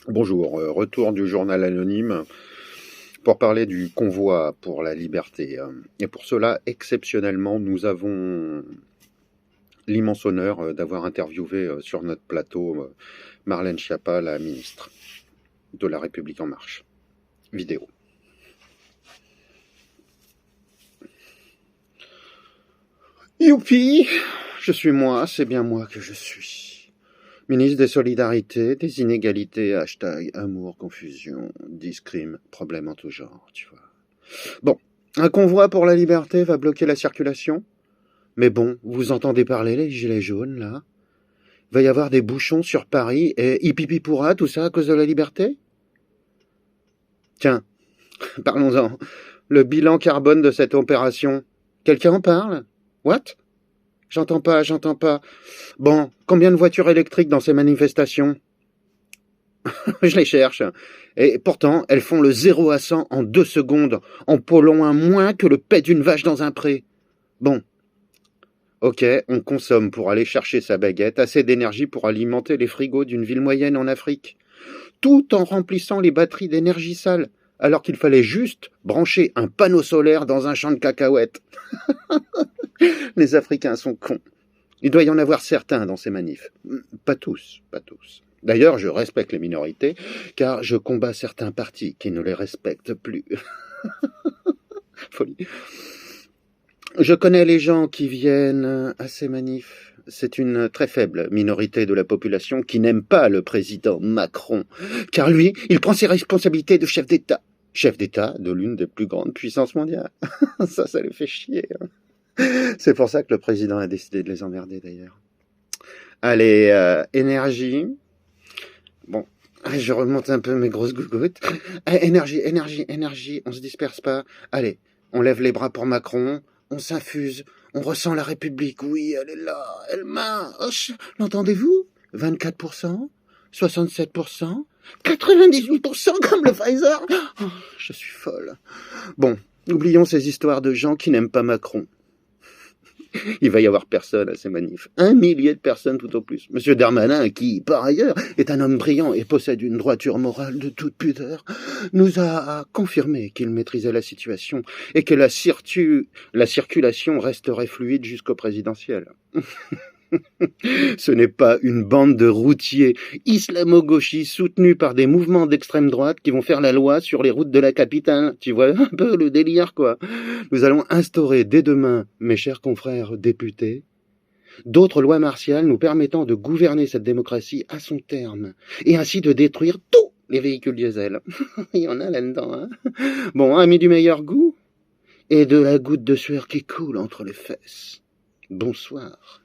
Bonjour, retour du journal anonyme pour parler du convoi pour la liberté. Et pour cela, exceptionnellement, nous avons l'immense honneur d'avoir interviewé sur notre plateau Marlène Schiappa, la ministre de La République En Marche. Vidéo. Youpi! Je suis moi, c'est bien moi que je suis. Ministre des Solidarités, des Inégalités, hashtag amour, confusion, discrime, problème en tout genre, tu vois. Bon, un convoi pour la liberté va bloquer la circulation. Mais bon, vous entendez parler les gilets jaunes, là? Il va y avoir des bouchons sur Paris et hipipi pourra, tout ça à cause de la liberté? Tiens, parlons-en. Le bilan carbone de cette opération. Quelqu'un en parle? What? J'entends pas. Bon, combien de voitures électriques dans ces manifestations? Je les cherche. Et pourtant, elles font le 0 à 100 en 2 secondes, en polluant moins que le pet d'une vache dans un pré. Bon. Ok, on consomme pour aller chercher sa baguette assez d'énergie pour alimenter les frigos d'une ville moyenne en Afrique, tout en remplissant les batteries d'énergie sale, alors qu'il fallait juste brancher un panneau solaire dans un champ de cacahuètes. Les Africains sont cons. Il doit y en avoir certains dans ces manifs. Pas tous. D'ailleurs, je respecte les minorités, car je combats certains partis qui ne les respectent plus. Folie. Je connais les gens qui viennent à ces manifs. C'est une très faible minorité de la population qui n'aime pas le président Macron, car lui, il prend ses responsabilités de chef d'État. Chef d'État de l'une des plus grandes puissances mondiales. Ça le fait chier. C'est pour ça que le président a décidé de les emmerder, d'ailleurs. Allez, énergie. Bon, je remonte un peu mes grosses gougoutes. Énergie, on se disperse pas. Allez, on lève les bras pour Macron, on s'infuse, on ressent la République. Oui, elle est là, elle marche. L'entendez-vous? 24%, 67%, 98% comme le Pfizer. Oh, je suis folle. Bon, oublions ces histoires de gens qui n'aiment pas Macron. Il va y avoir personne à ces manifs. 1 millier de personnes tout au plus. Monsieur Darmanin, qui, par ailleurs, est un homme brillant et possède une droiture morale de toute pudeur, nous a confirmé qu'il maîtrisait la situation et que la circulation resterait fluide jusqu'au présidentiel. Ce n'est pas une bande de routiers islamo-gauchistes soutenus par des mouvements d'extrême droite qui vont faire la loi sur les routes de la capitale. Tu vois un peu le délire, quoi. Nous allons instaurer dès demain, mes chers confrères députés, d'autres lois martiales nous permettant de gouverner cette démocratie à son terme et ainsi de détruire tous les véhicules diesel. Il y en a là-dedans, hein. Bon, amis du meilleur goût et de la goutte de sueur qui coule entre les fesses. Bonsoir.